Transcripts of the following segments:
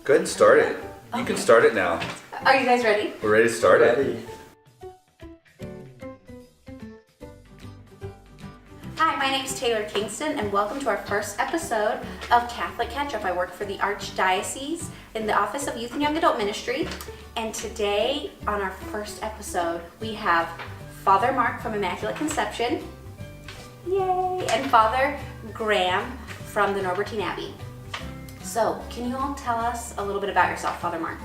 Go ahead and start it. You can start it now. Are you guys ready? We're ready to start it. Hi, my name is Taylor Kingston, and welcome to our first episode of Catholic Catch-Up. I work for the Archdiocese in the Office of Youth and Young Adult Ministry, and today on our first episode we have Father Mark from Immaculate Conception, yay, and Father Praem from the Norbertine Abbey. So, can you all tell us a little bit about yourself, Father Mark?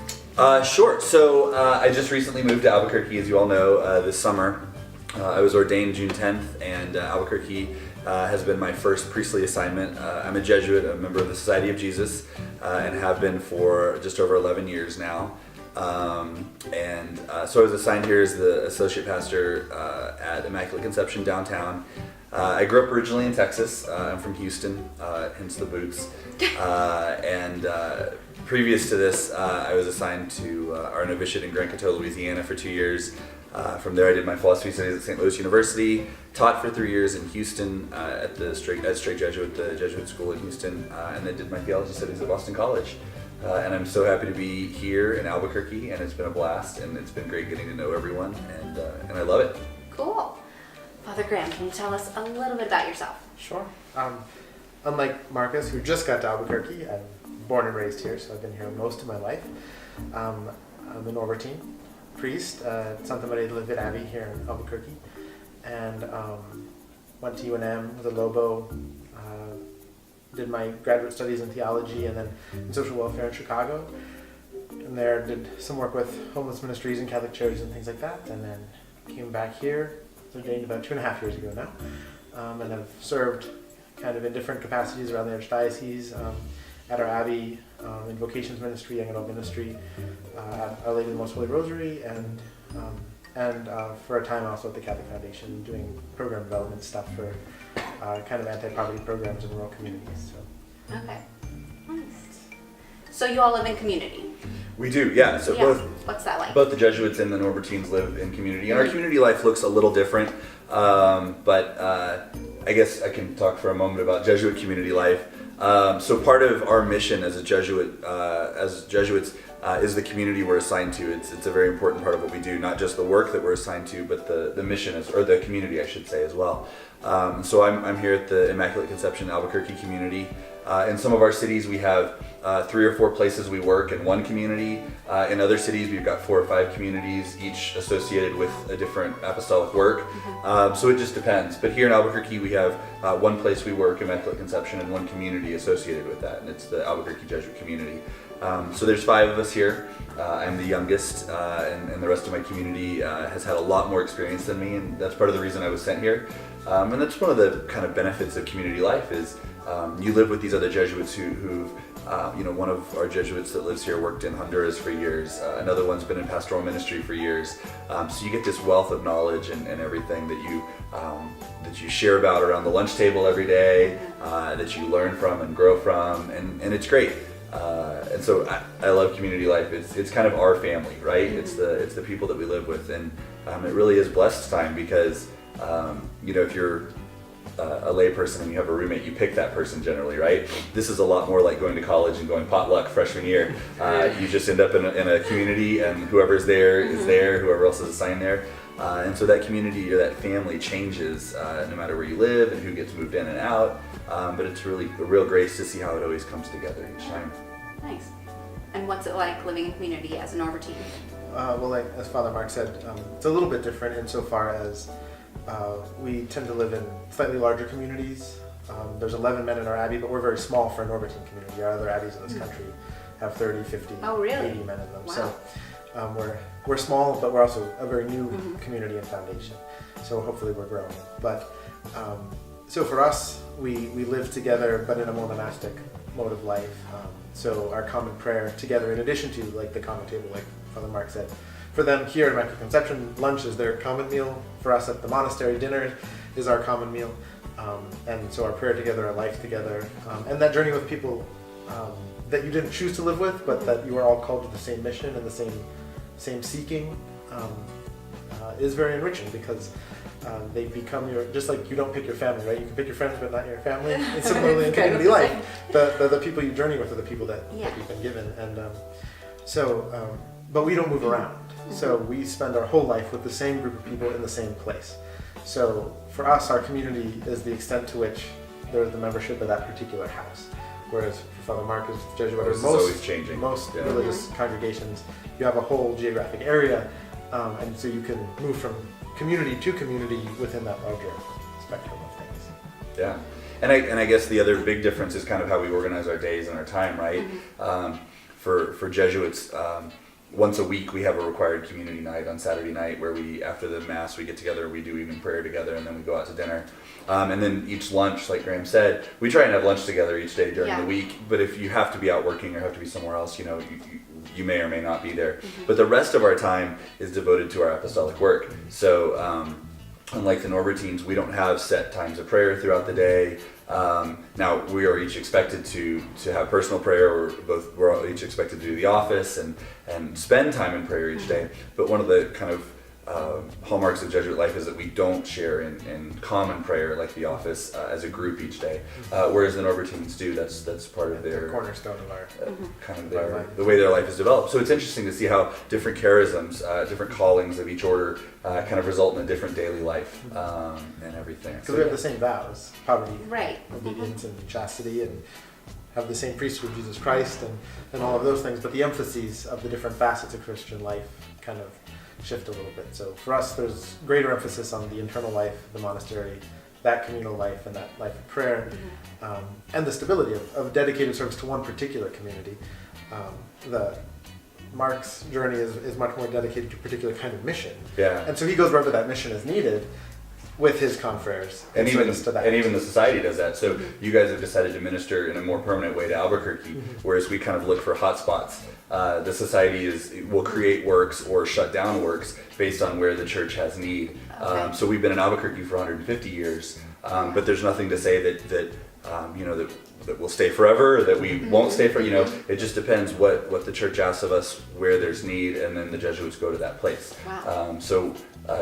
Sure. So I just recently moved to Albuquerque, as you all know, this summer. I was ordained June 10th, and Albuquerque has been my first priestly assignment. I'm a Jesuit, a member of the Society of Jesus, and have been for just over 11 years now. So I was assigned here as the associate pastor at Immaculate Conception downtown. I grew up originally in Texas. I'm from Houston, hence the boots. Previous to this, I was assigned to our novitiate in Grand Coteau, Louisiana for 2 years. From there, I did my philosophy studies at St. Louis University, taught for 3 years in Houston at Straight Jesuit, the Jesuit school in Houston, and then did my theology studies at Boston College. And I'm so happy to be here in Albuquerque, and it's been a blast, and it's been great getting to know everyone, and I love it. Cool. Father Praem, can you tell us a little bit about yourself? Sure. Unlike Marcus, who just got to Albuquerque, I'm born and raised here, so I've been here most of my life. I'm a Norbertine priest at Santa Maria de la Vid Abbey here in Albuquerque, and went to UNM with a Lobo, did my graduate studies in theology and then in social welfare in Chicago, and there did some work with homeless ministries and Catholic charities and things like that, and then came back here, ordained about 2.5 years ago now, and I've served kind of in different capacities around the Archdiocese, at our Abbey, in Vocation's ministry, young adult ministry, at Our Lady of the Most Holy Rosary, and for a time also at the Catholic Foundation, doing program development stuff for kind of anti-poverty programs in rural communities. So. Okay, nice. So you all live in community? We do, yeah. So What's that like? Both the Jesuits and the Norbertines live in community, and our community life looks a little different. But I guess I can talk for a moment about Jesuit community life. So part of our mission as Jesuits, is the community we're assigned to. It's a very important part of what we do, not just the work that we're assigned to, but the mission or the community, I should say, as well. So I'm here at the Immaculate Conception Albuquerque community. In some of our cities, we have 3 or 4 places we work in one community. In other cities, we've got 4 or 5 communities, each associated with a different apostolic work. So it just depends. But here in Albuquerque, we have one place we work, Immaculate Conception, and one community associated with that, and it's the Albuquerque Jesuit community. So there's 5 of us here. I'm the youngest, and the rest of my community has had a lot more experience than me, and that's part of the reason I was sent here. And that's one of the kind of benefits of community life is you live with these other Jesuits who've one of our Jesuits that lives here worked in Honduras for years. Another one's been in pastoral ministry for years. So you get this wealth of knowledge and everything that you share about around the lunch table every day, that you learn from and grow from, and it's great. And so I love community life. It's kind of our family, right? It's the people that we live with, and it really is blessed time because if you're a lay person and you have a roommate, you pick that person generally, right? This is a lot more like going to college and going potluck freshman year. You just end up in a community, and whoever's there is there, whoever else is assigned there. And so that community or that family changes no matter where you live and who gets moved in and out. But it's really a real grace to see how it always comes together each time. Nice. And what's it like living in community as a Norbertine? Well, like as Father Mark said, it's a little bit different insofar as we tend to live in slightly larger communities. There's 11 men in our Abbey, but we're very small for a Norbertine community. Our other Abbeys in this country have 30, 50, 80 men in them. Wow. So we're small, but we're also a very new community and foundation. So hopefully we're growing. But so for us, we live together, but in a more monastic mode of life. So our common prayer together, in addition to like the common table, like Father Mark said, for them here at Immaculate Conception, lunch is their common meal. For us at the monastery, dinner is our common meal. And so our prayer together, our life together, and that journey with people that you didn't choose to live with, but that you are all called to the same mission and the same seeking, is very enriching because they become just like you don't pick your family, right? You can pick your friends, but not your family. And similarly in community life, the people you journey with are the people that you've been given. And but we don't move around. So we spend our whole life with the same group of people in the same place. So for us, our community is the extent to which there's the membership of that particular house. Whereas for Father Marcus, Jesuit, or most religious congregations, you have a whole geographic area, and so you can move from community to community within that larger spectrum of things. Yeah, and I guess the other big difference is kind of how we organize our days and our time, right? For Jesuits, once a week we have a required community night on Saturday night where we, after the Mass, we get together, we do evening prayer together, and then we go out to dinner. And then each lunch, like Graham said, we try and have lunch together each day during the week, but if you have to be out working or have to be somewhere else, you may or may not be there. But the rest of our time is devoted to our apostolic work. So unlike the Norbertines, we don't have set times of prayer throughout the day. Now we are each expected to have personal prayer, we're each expected to do the office and spend time in prayer each day. But one of the kind of hallmarks of Jesuit life is that we don't share in common prayer like the office as a group each day, whereas the Norbertines do. That's part of their cornerstone of our kind of the way their life is developed. So it's interesting to see how different charisms, different callings of each order kind of result in a different daily life and everything. Because we have the same vows: poverty, Mm-hmm. obedience, and chastity, and have the same priesthood of Jesus Christ, and all of those things. But the emphases of the different facets of Christian life kind of shift a little bit. So for us, there's greater emphasis on the internal life, the monastery, that communal life, and that life of prayer, and the stability of dedicated service to one particular community. Mark's journey is much more dedicated to a particular kind of mission. Yeah. And so he goes wherever that mission is needed with his confreres. And even the society does that. So you guys have decided to minister in a more permanent way to Albuquerque, whereas we kind of look for hot spots. The society will create works or shut down works based on where the church has need. So we've been in Albuquerque for 150 years, but there's nothing to say that we'll stay forever, or that we won't stay forever. It just depends what the church asks of us, where there's need, and then the Jesuits go to that place. Wow. So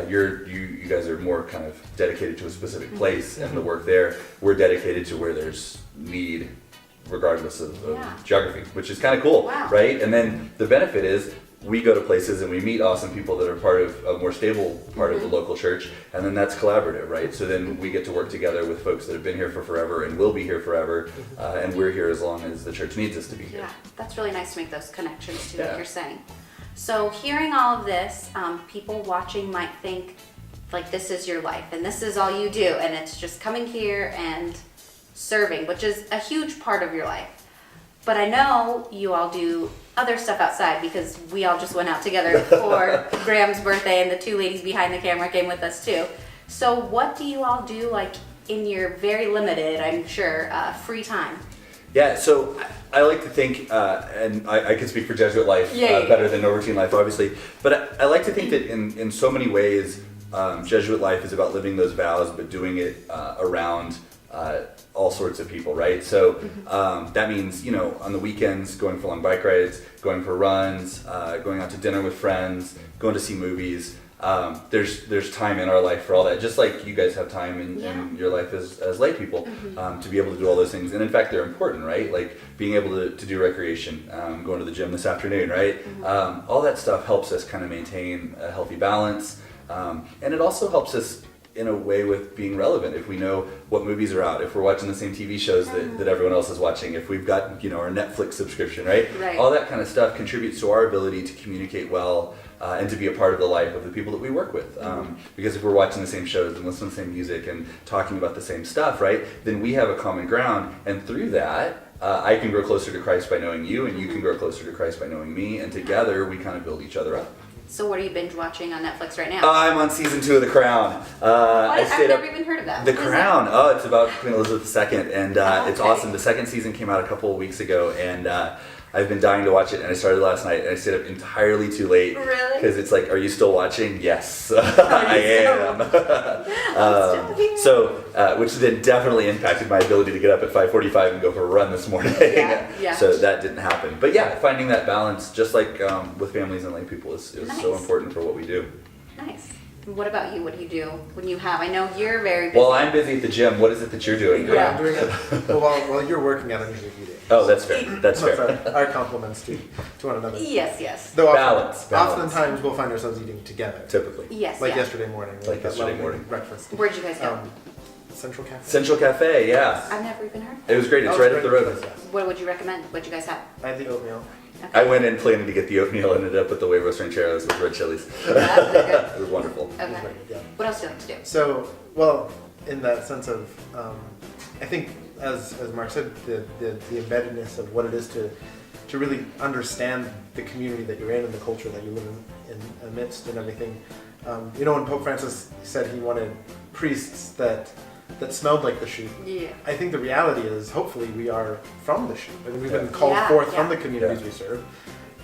you guys are more kind of dedicated to a specific place and the work there. We're dedicated to where there's need, regardless of geography, which is kind of cool, right? And then the benefit is we go to places and we meet awesome people that are part of a more stable part of the local church, and then that's collaborative, right? So then we get to work together with folks that have been here for forever and will be here forever, and we're here as long as the church needs us to be here. Yeah, that's really nice to make those connections too, like you're saying. So hearing all of this, people watching might think like this is your life and this is all you do, and it's just coming here and serving, which is a huge part of your life. But I know you all do other stuff outside, because we all just went out together for Graham's birthday, and the two ladies behind the camera came with us too. So what do you all do, like in your very limited, I'm sure, free time? Yeah, so I like to think, and I can speak for Jesuit life better than Norbertine life, obviously, but I like to think that in so many ways, Jesuit life is about living those vows, but doing it around all sorts of people, right? So that means, on the weekends, going for long bike rides, going for runs, going out to dinner with friends, going to see movies. There's time in our life for all that, just like you guys have time in your life as lay people to be able to do all those things. And in fact, they're important, right? Like being able to do recreation, going to the gym this afternoon, right? All that stuff helps us kind of maintain a healthy balance. And it also helps us in a way with being relevant. If we know what movies are out, if we're watching the same TV shows that everyone else is watching, if we've got our Netflix subscription, right? All that kind of stuff contributes to our ability to communicate well and to be a part of the life of the people that we work with. Because if we're watching the same shows and listening to the same music and talking about the same stuff, right, then we have a common ground, and through that I can grow closer to Christ by knowing you, and you can grow closer to Christ by knowing me, and together we kind of build each other up. So what are you binge watching on Netflix right now? I'm on season 2 of The Crown. I've never even heard of that. The Crown. It's about Queen Elizabeth II, and it's awesome. The second season came out a couple of weeks ago, and I've been dying to watch it, and I started last night, and I stayed up entirely too late. Really? Because it's like, are you still watching? Yes, I am. Which then definitely impacted my ability to get up at 5:45 and go for a run this morning. Yeah. So that didn't happen. But finding that balance, just like with families and lay people, is so important for what we do. Nice. What about you? What do you do when you have? I know you're very busy. Well, I'm busy at the gym. What is it that you're doing? Yeah. I'm doing it. While you're working out, I'm usually eating. Oh, that's fair. That's fair. Our compliments to one another. Yes. Though Balance. oftentimes we'll find ourselves eating together. Typically. Yes. Like yeah. yesterday morning. Like that yesterday lovely morning. Breakfast. Where'd you guys go? Central Cafe. Central Cafe, yeah. I've never even heard. It was great. It's Oh, right it's up the great. road. Yes. What would you recommend? What'd you guys have? I had the oatmeal. Okay. I went in planning to get the oatmeal, ended up with the huevos rancheros with red chilies. That's good. It was wonderful. It was Okay. very good, yeah. What else do you like to do? So, well, in that sense of, I think as Mark said, the embeddedness of what it is to really understand the community that you're in and the culture that you live in amidst and everything. When Pope Francis said he wanted priests that smelled like the sheep, Yeah. I think the reality is hopefully we are from the sheep. I mean, we've been called Yeah, forth yeah. from the communities Yeah. we serve.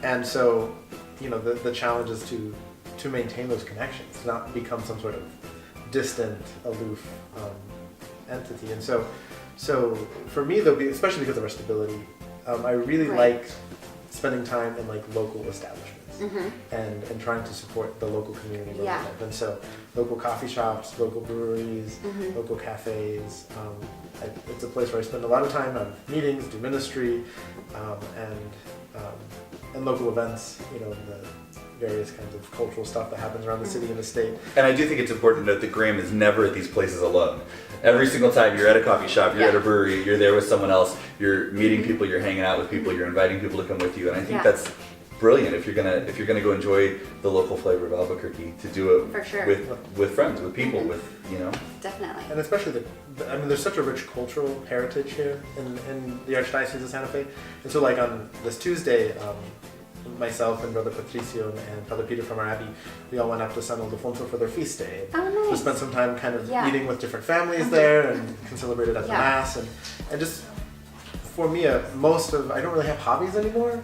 And so, the challenge is to maintain those connections, not become some sort of distant, aloof entity. And so for me, though, especially because of our stability, I really Right. like spending time in like local establishments and trying to support the local community where Yeah. we live. And so local coffee shops, local breweries, Mm-hmm. local cafes. It's a place where I spend a lot of time on meetings, do ministry, and local events, the various kinds of cultural stuff that happens around the city and the state. And I do think it's important to note that Graham is never at these places alone. Every single time you're at a coffee shop, you're Yeah. at a brewery, you're there with someone else, you're meeting people, you're hanging out with people, you're inviting people to come with you. And I think Yeah. that's brilliant if you're gonna go enjoy the local flavor of Albuquerque, to do it For sure. with friends, with people, with Definitely. And especially there's such a rich cultural heritage here in the Archdiocese of Santa Fe. And so like on this Tuesday, myself and Brother Patricio and Father Peter from our Abbey, we all went up to San Ildefonso for their feast day. Oh, We nice. spent some time kind of Yeah. eating with different families there and can celebrate it at the Yeah. Mass. And just, for me, I don't really have hobbies anymore.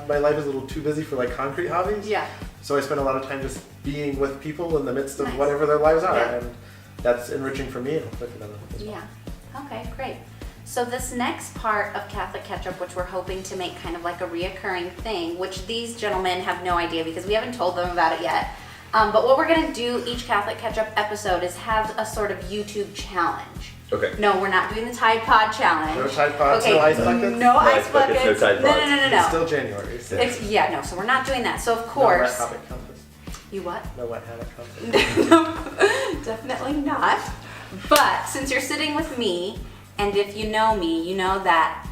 My life is a little too busy for like concrete hobbies. Yeah. So I spend a lot of time just being with people in the midst of Nice. whatever their lives are. Yeah. And that's enriching for me and hopefully for them as well. Yeah. Okay, great. So this next part of Catholic Catch-Up, which we're hoping to make kind of like a reoccurring thing, which these gentlemen have no idea because we haven't told them about it yet. But what we're gonna do each Catholic Catch-Up episode is have a sort of YouTube challenge. Okay. No, we're not doing the Tide Pod challenge. No Tide Pods, Okay, no ice buckets? No ice ice buckets, buckets. no Tide No, Pods. no. It's still January. So No, so we're not doing that. So of no wet course, habit contest. you what? No wet habit contest. Definitely not. But since you're sitting with me, and if you know me, you know that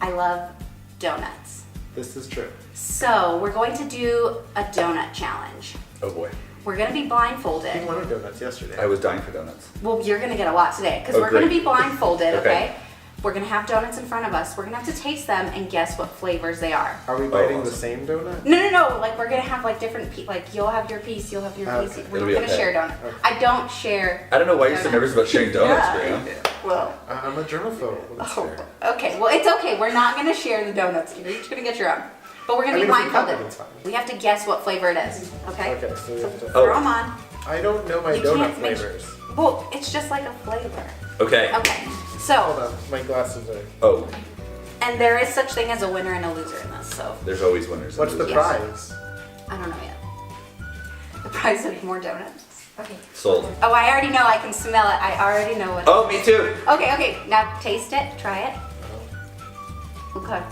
I love donuts. This is true. So we're going to do a donut challenge. Oh boy. We're going to be He blindfolded. wanted donuts yesterday. I was dying for donuts. Well, you're going to get a lot today because Oh, we're going to great. be blindfolded, Okay. okay? We're going to have donuts in front of us. We're going to have to taste them and guess what flavors they are. Are we biting the awesome. same donut? No. Like we're going to have like different, like you'll have your piece, you'll have your piece. Okay. We're It'll not be going to okay. share donuts. Okay. I don't share. I don't know why you're so Donuts. nervous about sharing donuts, Yeah. Graham. Well, I'm a germaphobe. That's fair. okay. Well, it's okay. We're not going to share the donuts. You're each going to get your own. But we're going to be I mean, if we cut blindfolded. it, it's fine. We have to guess what flavor it is, okay? Okay, so we have to. Oh. Throw them on. I don't know my You donut can't make- flavors. Well, it's just like a flavor. Okay. Okay. Hold So, on, my glasses are. Oh, and there is such thing as a winner and a loser in this. So, there's always winners. and What's the losers. prize? I don't know yet. The price of more donuts. Okay. Sold. Oh, I already know. I can smell it. I already know what. Oh, me too. Okay. Now taste it. Try it. Okay.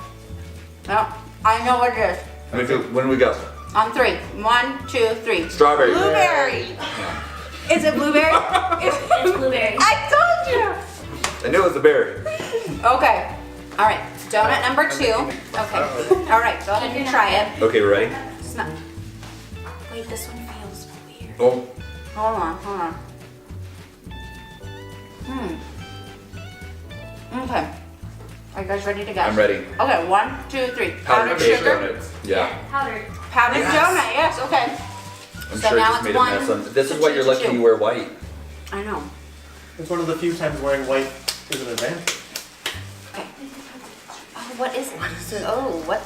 Now, I know what it is. When do we go? On 3. 1, 2, 3. Strawberry. Blueberry. Is it blueberry? It's blueberry. I told you. I knew it was a berry. Okay. All right. Donut number 2. Okay. All right. Go ahead and try it. Okay, we're ready? Smell. Wait, this one feels weird. Oh, Hold on. Okay. Are you guys ready to guess? I'm ready. Okay. 1, 2, 3. Powdered cake donuts. Yeah. Powdered. Powdered Yes. donut. Yes. Okay. I'm So sure now I just it's made a one mess on. This to is why two you're to lucky two. you wear white. I know. It's one of the few times wearing white is an advantage. Okay. Oh, what is it? What is it? Oh, what?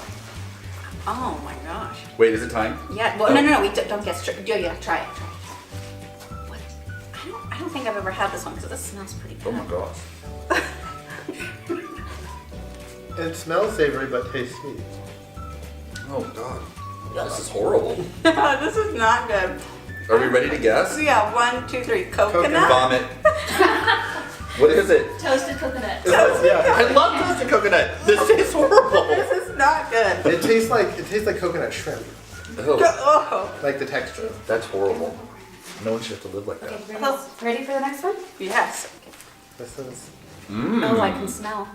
Oh my gosh. Wait, is it time? Yeah. Well, Oh. no. We don't guess. Yeah. Try it. What? I don't think I've ever had this one because this smells pretty good. Oh my gosh. It smells savory but tastes sweet. Oh god. This is horrible. This is not good. Are we ready to guess? Yeah, 1, 2, 3. Coconut. Vomit. What is it? Toasted coconut. Yeah. I love toasted coconut. This tastes horrible. This is not good. It tastes like coconut shrimp, Oh, Oh. like the texture. that's horrible. No one should have to live like that. Okay, ready for the next one? Yes. This is. Oh, I can smell.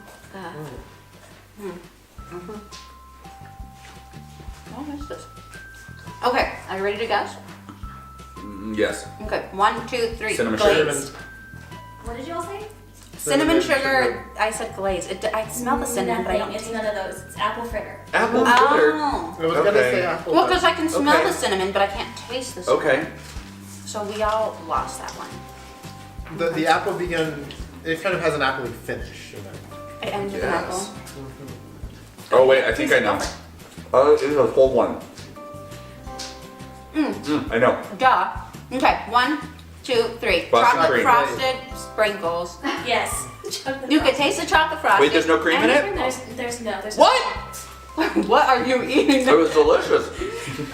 What is this? Okay, are you ready to guess? Yes. Okay, 1, 2, 3. Cinnamon Glaze. sugar. What did you all say? Cinnamon sugar. I said glaze. I smell the cinnamon, but I don't Nothing. It's taste none of those. It's apple fritter. Apple fritter. Oh. I was gonna Okay. say apple. Well, but- because I can smell Okay. the cinnamon, but I can't taste the cinnamon. Okay. So we all lost that one. the apple began. It kind of has an appley finish. You know. It ends with an apple. Yes. Oh wait, I think I know. It is a full one. I know. Duh. Okay, 1, 2, 3. Boston Chocolate cream. frosted sprinkles. Yes. You could taste the chocolate frosting. Wait, there's no cream in and the it? sprinkles. There's What? What are you eating? It was delicious.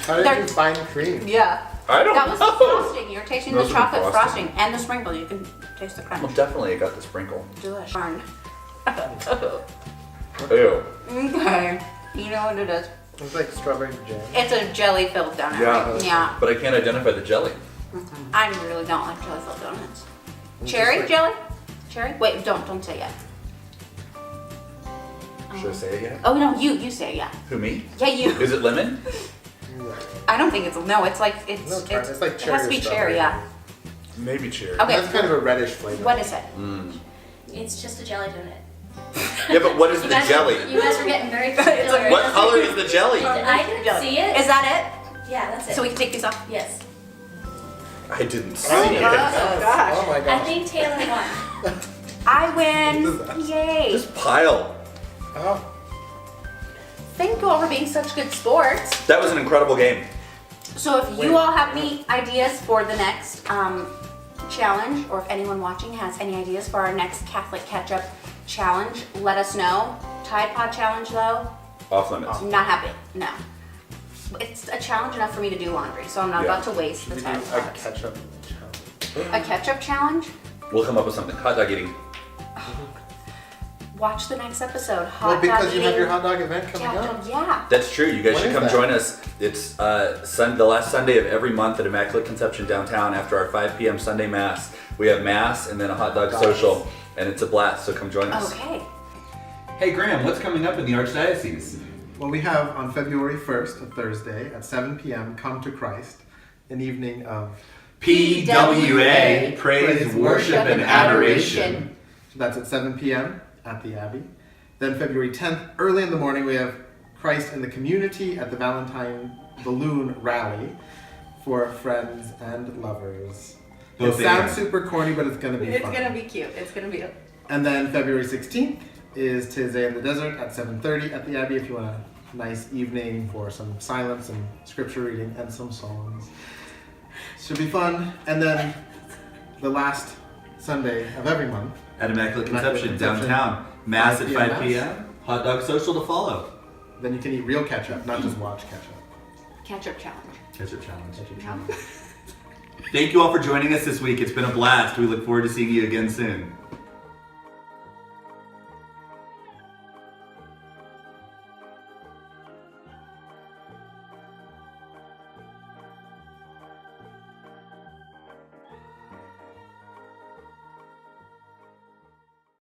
How did They're- you find cream? Yeah. I don't That was the know. frosting. You're tasting the Those are the chocolate frosting. frosting and the sprinkle. You can taste the crunch. Well, definitely, I got the sprinkle. Delish. Darn. Ew. Okay. You know what it is. It's like strawberry jam. It's a jelly-filled donut. Yeah. Right? Yeah. But I can't identify the jelly. I really don't like jelly-filled donuts. It's Cherry just jelly? Cherry? Wait, don't say it yet. Should I say it yet? Oh no, you say it, yeah. Who, me? Yeah, you. Is it lemon? I don't think it's no. It's like it's No, tart. It's like it cherry has to or be strawberry. cherry, yeah. Maybe cherry. Okay. That's kind of a reddish flavor. What is it? It's just a jelly donut. Yeah, but what is You the guys, jelly? You guys are getting very particular. What color is the jelly? I didn't see it. Is that Yeah, that's it? it. So we can take these off. Yes. I didn't see Oh, it. yes. Oh, gosh. Oh my I gosh. think Taylor won. I win. What is that? Yay. This pile. Oh. Thank you all for being such good sports. That was an incredible game. So if you all have any ideas for the next challenge, or if anyone watching has any ideas for our next Catholic Catch-Up challenge, let us know. Tide Pod challenge though, Off limits. not happy. No. It's a challenge enough for me to do laundry, so I'm not Yeah. about to waste the We do time. a ketchup challenge. A ketchup challenge? We'll come up with something. Hot dog eating. Watch the next episode. Hot Well, because dog you have eating your hot dog event coming ketchup. up. Yeah. That's true. You guys When should is come that? join us. It's the last Sunday of every month at Immaculate Conception downtown after our 5 p.m. Sunday Mass. We have Mass and then a hot dog Nice. social, and it's a blast, so come join us. Okay. Hey Graham, what's coming up in the Archdiocese? Well, we have on February 1st, a Thursday, at 7 p.m., Come to Christ, an evening of. PWA, Praise, Worship, and Adoration. So that's at 7 p.m. at the Abbey. Then February 10th, early in the morning, we have Christ in the Community at the Valentine Balloon Rally for friends and lovers. Both it sounds and. super corny, but it's going to be It's fun. gonna be cute. It's gonna be. And then February 16th is Tuesday in the Desert at 7:30 at the Abbey if you want a nice evening for some silence and scripture reading and some songs. Should be fun. And then the last Sunday of every month, At Immaculate Immaculate Conception Conception, downtown. Mass at 5 Mass. p.m. Hot dog social to follow. then you can eat real ketchup, not just watch ketchup. Ketchup challenge. Ketchup challenge. Yeah. Thank you all for joining us this week. It's been a blast. We look forward to seeing you again soon.